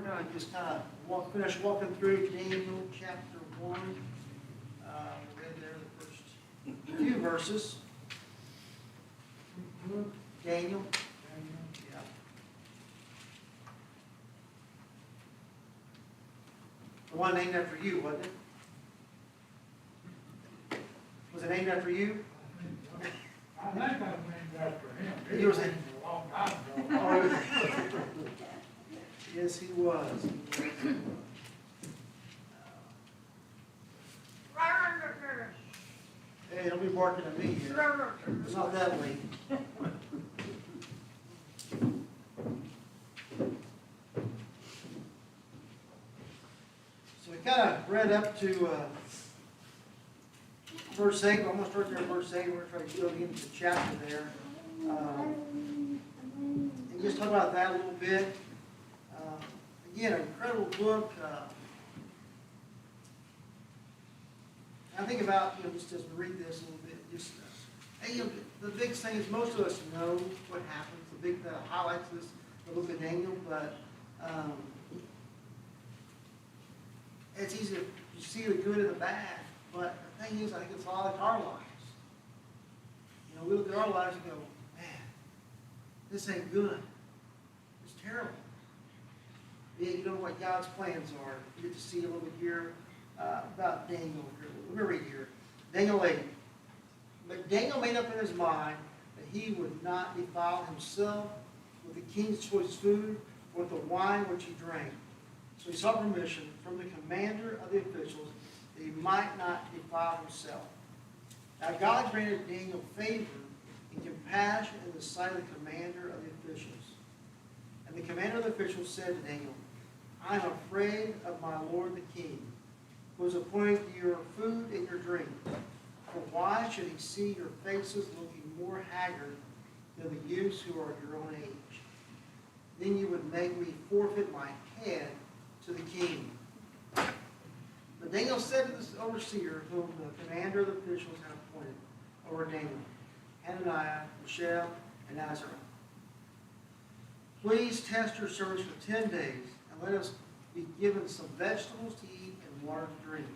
going to just kind of finish walking through Daniel chapter 1. We read there the first few verses. Daniel. Yeah. The one named after you, wasn't it? Was it named after you? I think I was named after him. You were saying saying- a long time ago. Yes, he was. Hey, don't be barking at me yet. It's not that late. So we kind of read up to verse 8. I'm going to start there at verse 8. We're going to try to go into the chapter there. And just talk about that a little bit. Again, an incredible book. I think about, just as we read this a little bit, just, the big thing is most of us know what happens. The big highlights of this, the book of Daniel, but it's easy to see the good and the bad. But the thing is, I think it's a lot like our lives. We look at our lives and go, man, this ain't good. It's terrible. Yeah, you know what God's plans are. You get to see a little bit here about Daniel. Let me read here. Daniel 8. But Daniel made up in his mind that he would not defile himself with the king's choice food or with the wine which he drank. So he sought permission from the commander of the officials that he might not defile himself. Now God granted Daniel favor and compassion in the sight of the commander of the officials. And the commander of the officials said to Daniel, I am afraid of my lord the king, who is appointed to your food and your drink. For why should he see your faces looking more haggard than the youths who are your own age? Then you would make me forfeit my head to the king. But Daniel said to the overseer, whom the commander of the officials had appointed over Daniel, Hananiah, Mishael, and Azariah, please test your service for 10 days, and let us be given some vegetables to eat and water to drink.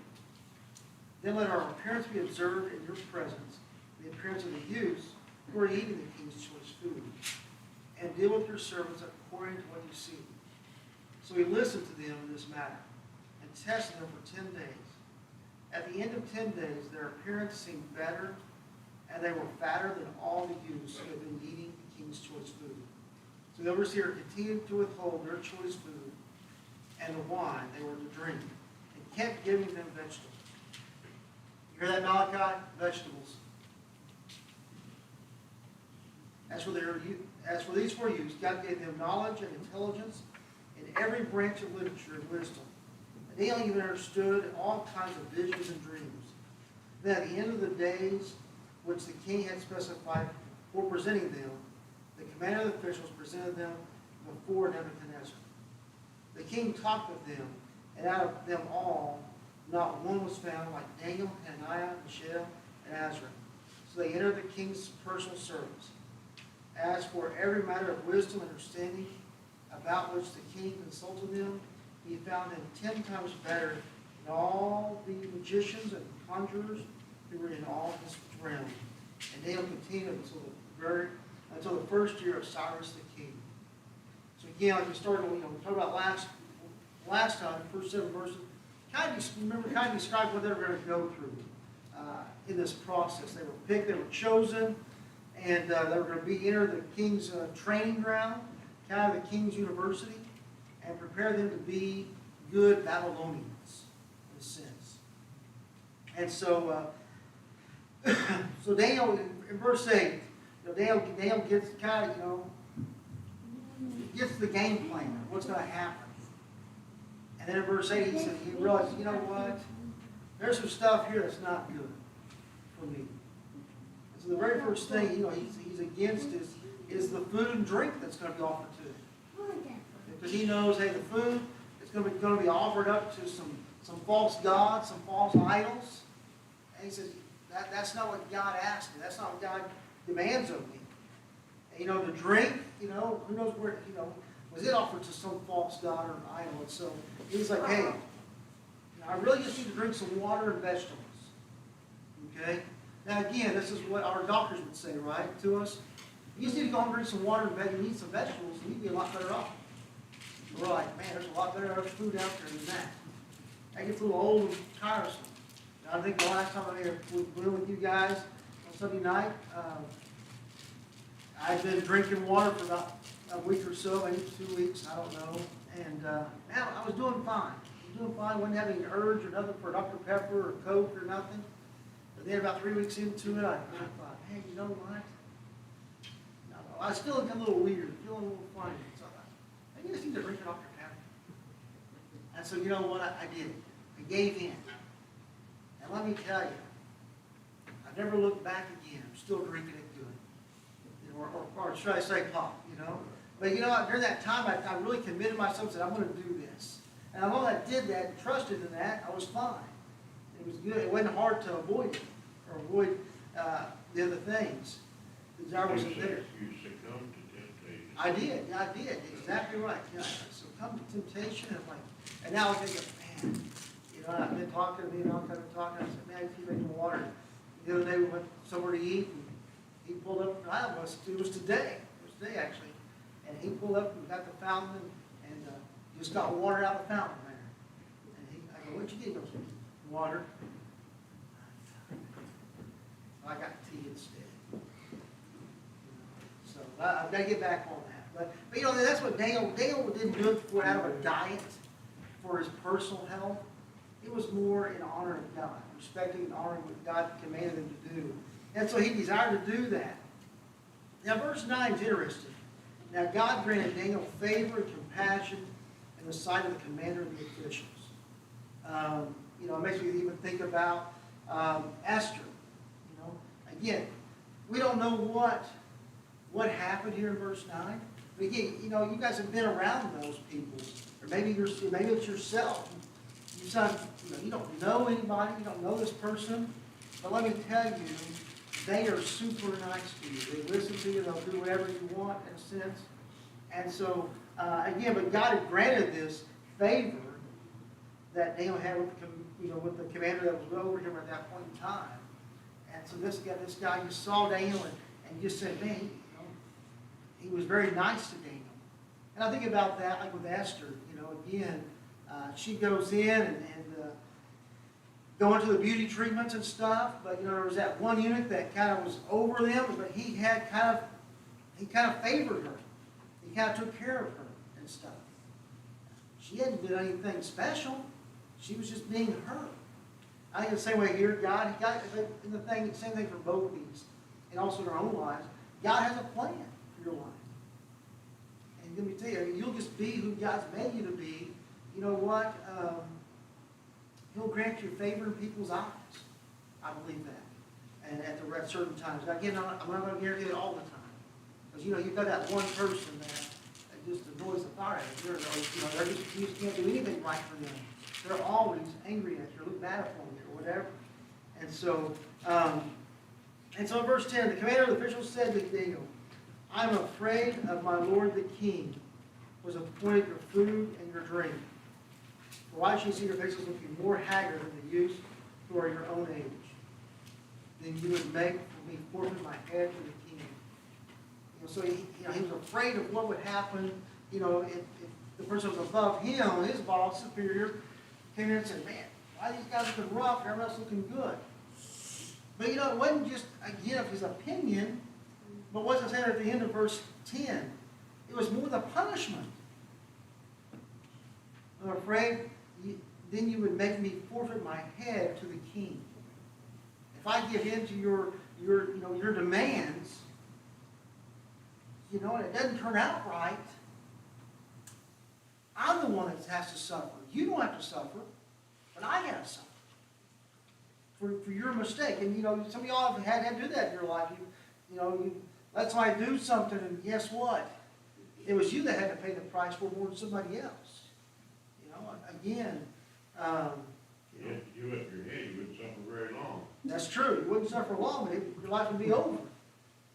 Then let our appearance be observed in your presence, the appearance of the youths who are eating the king's choice food, and deal with your servants according to what you see. So he listened to them in this matter, and tested them for 10 days. At the end of 10 days, their appearance seemed better, and they were fatter than all the youths who had been eating the king's choice food. So the overseer continued to withhold their choice food and the wine they were to drink, and kept giving them vegetables. You hear that, Malachi? Vegetables. As for these four youths, God gave them knowledge and intelligence in every branch of literature and wisdom. And they even understood all kinds of visions and dreams. Then at the end of the days which the king had specified for presenting them, the commander of the officials presented them before Nebuchadnezzar. The king talked with them, and out of them all, not one was found like Daniel, Hananiah, Mishael, and Azariah. So they entered the king's personal service. As for every matter of wisdom and understanding about which the king consulted them, he found them 10 times better than all the magicians and conjurers who were in all this realm. And Daniel continued until the first year of Cyrus the king. So again, like we started, we talked about last time, the first 7 verses, kind of describe what they were going to go through in this process. They were picked, they were chosen, and they were going to be enter the king's training ground, kind of the king's university, and prepare them to be good Babylonians, in a sense. And so, so Daniel, in verse 8, Daniel gets kind of, gets the game plan, what's going to happen. And then in verse 8, he says, he realizes, you know what? There's some stuff here that's not good for me. And so the very first thing, he's against is the food and drink that's going to be offered to him. Because he knows, hey, the food is going to be offered up to some false gods, some false idols. And he says, that's not what God asked me. That's not what God demands of me. And, the drink, who knows where, was it offered to some false god or an idol. And so he's like, hey, I really just need to drink some water and vegetables. Okay? Now again, this is what our doctors would say, right, to us. You just need to go and drink some water and vegetables, eat some vegetables, and you'd be a lot better off. We're like, man, there's a lot better other food out there than that. That gets a little old and tiresome. And I think the last time I was with you guys on Sunday night, I've been drinking water for about a week or so, maybe 2 weeks, I don't know. And man, I was doing fine. I was doing fine. Wasn't having an urge or nothing for Dr. Pepper or Coke or nothing. But then about 3 weeks into it, I thought, hey, you know what? No, I was feeling a little weird, feeling a little funny. So I thought, maybe I just need to drink Dr. Pepper. And so you know what? I did. I gave in. And let me tell you, I never looked back again. I'm still drinking it good. You know, or should I say pop, you know? But you know what? During that time, I really committed myself and said, I'm going to do this. And as long as I did that and trusted in that, I was fine. It was good. It wasn't hard to avoid it or avoid the other things. The desire wasn't there. You succumbed to temptation. I did. Yeah, I did. Exactly right. Yeah, I succumbed to temptation. And now I think, man, you know, I've been talking to me and all kind of talking. I said, man, I keep drinking water. The other day we went somewhere to eat, and he pulled up. It was today. It was today actually. And he pulled up and got the fountain and just got water out of the fountain there. And I go, what'd you get? He goes, water. I got tea instead. So I've got to get back on that. But you know, that's what Daniel didn't do it for out of a diet for his personal health. It was more in honor of God, respecting and honoring what God commanded him to do. And so he desired to do that. Now verse 9 is interesting. Now God granted Daniel favor and compassion in the sight of the commander of the officials. You know, it makes me even think about Esther. You know, again, we don't know what happened here in verse 9. But again, you know, you guys have been around those people, or maybe it's yourself. You don't know anybody, you don't know this person, but let me tell you, they are super nice to you. They listen to you, they'll do whatever you want in a sense. And so, again, but God had granted this favor that Daniel had with the commander that was over him at that point in time. And so this guy just saw Daniel and just said, man, he was very nice to Daniel. And I think about that like with Esther, you know, again, she goes in and going to the beauty treatments and stuff, but you know, there was that one eunuch that kind of was over them, but he kind of favored her. He kind of took care of her and stuff. She hadn't done anything special. She was just being her. I think the same way here, God, in the same thing for both these, and also in our own lives. God has a plan for your life. And let me tell you, you'll just be who God's made you to be. You know what? He'll grant you favor in people's eyes. I believe that. And at certain times. Now, again, I'm not going to guarantee it all the time. Because, you know, you've got that one person that just annoys the fire out of you. You just can't do anything right for them. They're always angry at you, or look bad upon you, or whatever. And so in verse 10, the commander of the officials said to Daniel, I am afraid of my lord the king, who has appointed your food and your drink. For why should you see your faces looking more haggard than the youths who are your own age? Then you would make me forfeit my head to the king. You know, so he was afraid of what would happen. You know, if the person was above him, his boss, superior, came in and said, man, why are these guys looking rough and everyone else looking good? But you know, it wasn't just, again, of his opinion, but what's it saying at the end of verse 10? It was more the punishment. I'm afraid then you would make me forfeit my head to the king. If I give in to your demands, you know, and it doesn't turn out right, I'm the one that has to suffer. You don't have to suffer, but I got to suffer for your mistake. And you know, some of y'all have had to do that in your life. You let somebody do something, and guess what? It was you that had to pay the price for more than somebody else. You know, again. If you left your head, you wouldn't suffer very long. That's true. You wouldn't suffer long, but your life would be over.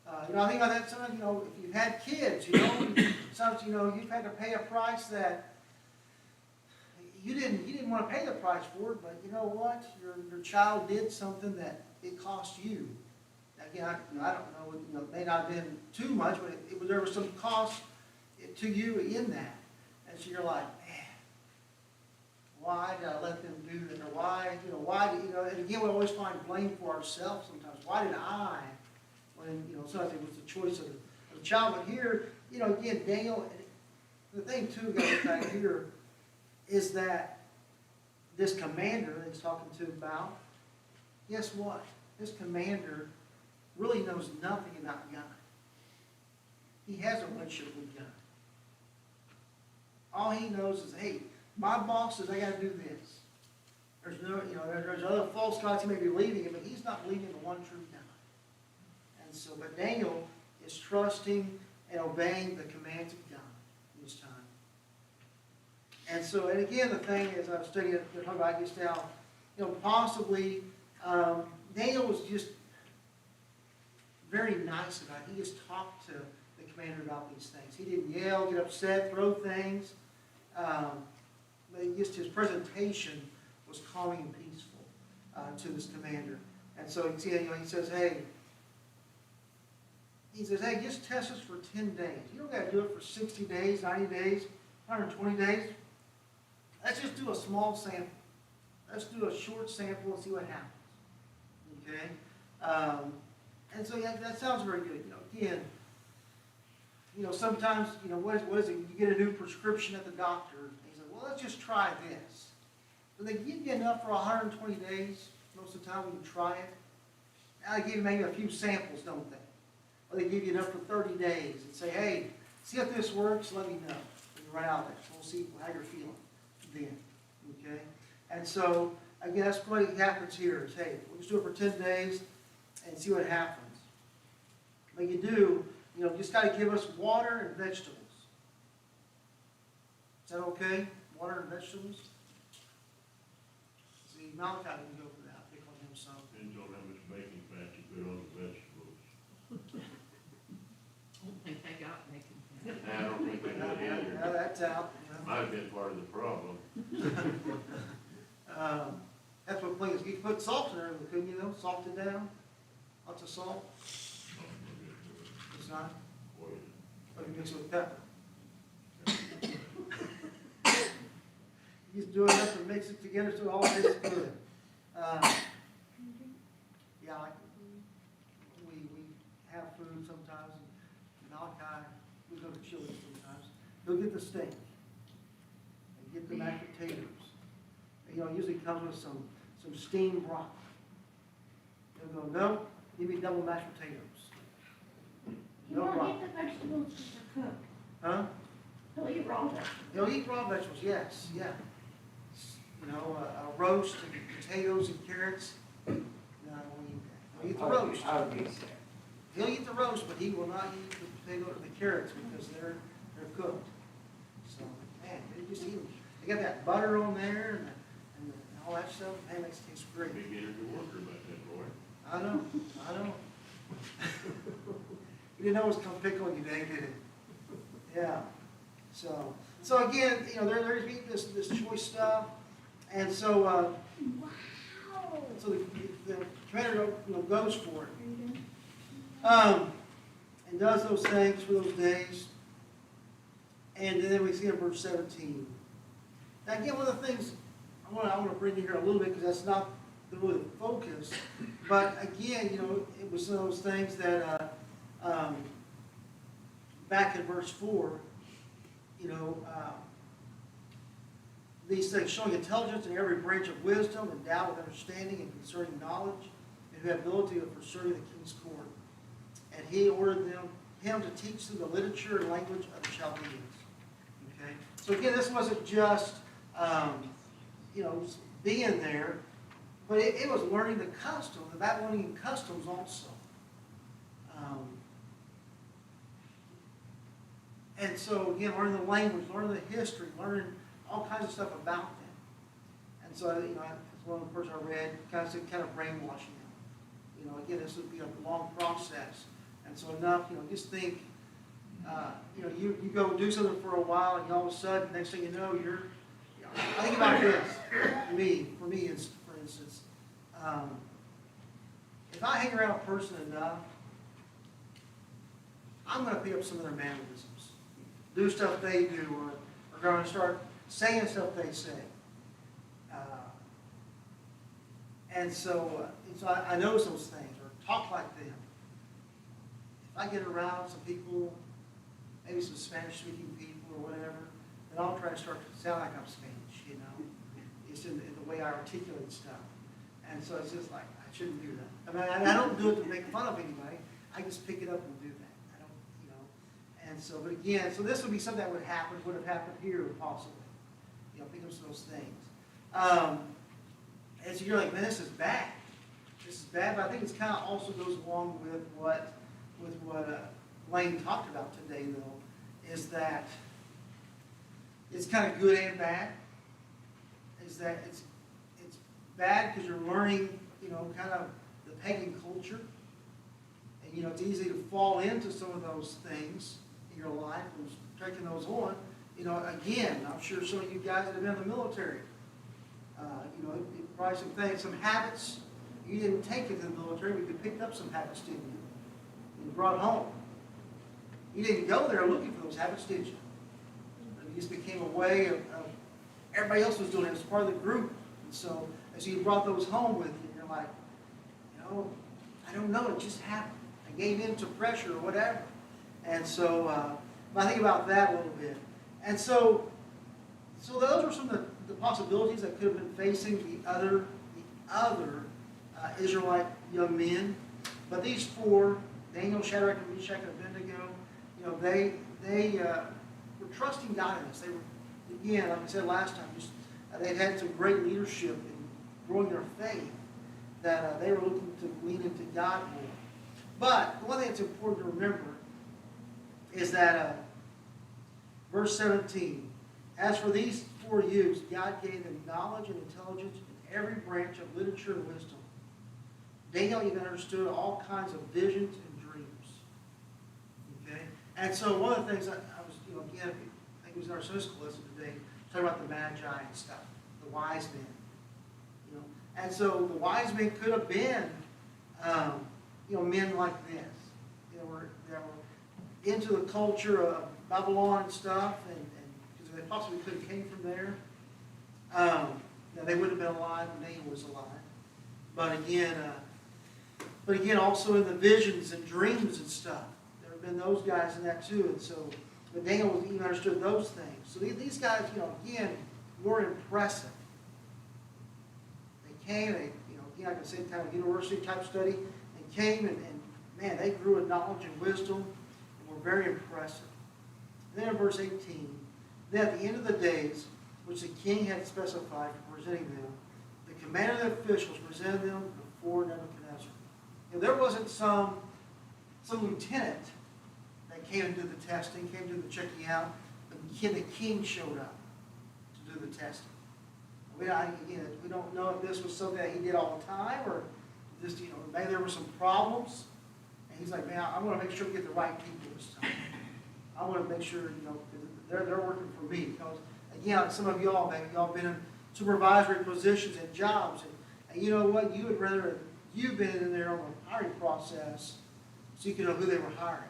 I think about that sometimes, if you've had kids, sometimes, you've had to pay a price that you didn't want to pay the price for it, but you know what? Your child did something that it cost you. Again, I don't know, it may not have been too much, but there was some cost to you in that. And so you're like, man, why did I let them do that? Or why, and again, we always find blame for ourselves sometimes. Why did I, when, sometimes it was the choice of the child. But here, again, Daniel, the thing too, guys, back here, is that this commander that he's talking to about, guess what? This commander really knows nothing about God. He has a relationship with God. All he knows is, hey, my boss says I got to do this. There's no, there's other false gods he may be believing in, but he's not believing in the one true God. And so, but Daniel is trusting and obeying the commands of God in this time. And so, and again, the thing is, I was studying, talking about this now, possibly Daniel was just very nice about it. He just talked to the commander about these things. He didn't yell, get upset, throw things. But just his presentation was calming and peaceful to this commander. And so he says, hey, just test us for 10 days. You don't got to do it for 60 days, 90 days, 120 days. Let's just do a small sample. Let's do a short sample and see what happens. Okay? And so that sounds very good. Again, sometimes, what is it? You get a new prescription at the doctor. And he says, well, let's just try this. But they give you enough for 120 days most of the time when you try it. Now they give you maybe a few samples, don't they? Or they give you enough for 30 days and say, hey, see if this works, let me know when you run out of it. We'll see how you're feeling then. Okay? And so, again, that's what happens here is, hey, we'll just do it for 10 days and see what happens. But you do, just got to give us water and vegetables. Is that okay? Water and vegetables? See, Malachi didn't go for that. Pick on him some. Depends on how much bacon fat you put on the vegetables. I don't think they got making. I don't think they did Yeah, either. that's out. Might have been part of the problem. That's what plays. You could put salt in there, couldn't you? Salt it down. Lots of salt. It's not. Boy, But you mix it with pepper. You just do enough to mix it together so it all tastes good. Yeah, we have food sometimes. And Malachi, we go to Chili's sometimes. He'll get the steak and get the mashed potatoes. And, it usually comes with some steamed broccoli. He'll go, no, give me double mashed potatoes. You No won't problem. get the vegetables that are cooked. Huh? He'll eat raw vegetables. He'll eat raw vegetables, yes, yeah. A roast and potatoes and carrots. No, I won't eat that. He'll eat the roast. I would be sad. He'll eat the roast, but he will not eat the potato or the carrots because they're cooked. So, man, they just eat them. They got that butter on there and all that stuff. Man, makes it taste great. big energy worker about that, boy. I know. You didn't know it was come pickle you, Dave, did it? Yeah. So again, they're eating this choice stuff, and so Wow. so the commander goes for it, and does those things for those days, and then we see in verse 17. Now again, one of the things I want to bring in here a little bit because that's not really the focus, but again, it was one of those things that back in verse 4. These things showing intelligence in every branch of wisdom, endowed with understanding and concerning knowledge, and who have ability for serving the king's court. And he ordered him to teach them the literature and language of the Chaldeans. Okay? So again, this wasn't just being there, but it was learning the customs, the Babylonian customs also. And so, again, learning the language, learning the history, learning all kinds of stuff about them. And so, that's one of the first I read, kind of brainwashing them. Again, this would be a long process. And so enough, just think, you go do something for a while, and all of a sudden, next thing you know, I think about this, for me, for instance, if I hang around a person enough, I'm going to pick up some of their mannerisms, do stuff they do, or going to start saying stuff they say. And so I notice those things, or talk like them. If I get around some people, maybe some Spanish-speaking people or whatever, then I'll try to start to sound like I'm Spanish, It's in the way I articulate stuff. And so it's just like, I shouldn't do that. I mean, I don't do it to make fun of anybody. I just pick it up and do that. I don't, And so, but again, so this would be something that would have happened here possibly. Pick up some of those things. And so you're like, man, this is bad. This is bad, but I think it kind of also goes along with what Lane talked about today, though, is that it's kind of good and bad. Is that it's bad because you're learning, kind of the pagan culture. And, it's easy to fall into some of those things in your life and taking those on. Again, I'm sure some of you guys that have been in the military, probably some things, some habits, you didn't take it to the military, but you picked up some habits, didn't you? You brought home. You didn't go there looking for those habits, did you? It just became a way of everybody else was doing it as part of the group. And so you brought those home with you, and you're like, I don't know, it just happened. I gave in to pressure or whatever. And so I think about that a little bit. And so those were some of the possibilities that could have been facing the other Israelite young men. But these four, Daniel, Shadrach, and Meshach, and Abednego, they were trusting God in this. They were, again, like I said last time, they had some great leadership in growing their faith, that they were looking to lean into God more. But the one thing that's important to remember is that verse 17, as for these four youths, God gave them knowledge and intelligence in every branch of literature and wisdom. Daniel even understood all kinds of visions and dreams. Okay? And so one of the things I was, again, I think it was in our Sunday school lesson today, talking about the Magi and stuff, the wise men. And so the wise men could have been, men like this. That were into the culture of Babylon and stuff, and because they possibly could have came from there. Now they wouldn't have been alive when Daniel was alive. But again, also in the visions and dreams and stuff, there have been those guys in that too. And so, but Daniel even understood those things. So these guys, again, were impressive. They came, again, like I said, kind of university type study, and came and man, they grew in knowledge and wisdom and were very impressive. Then in verse 18, then at the end of the days, which the king had specified for presenting them, the commander of the officials presented them before Nebuchadnezzar. There wasn't some lieutenant that came and did the testing, came to do the checking out, but the king showed up to do the testing. We don't know if this was something that he did all the time, or just, maybe there were some problems. And he's like, man, I want to make sure we get the right people this time. I want to make sure, they're working for me. Because, again, some of y'all, maybe y'all been in supervisory positions and jobs. And you know what? You would rather you've been in there on the hiring process so you can know who they were hiring.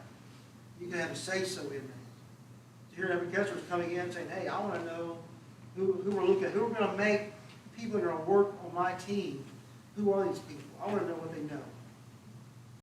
You can have a say-so in that. Here Nebuchadnezzar was coming in saying, hey, I want to know who we're looking at. Who are going to make people that are going to work on my team. Who are these people? I want to know what they know.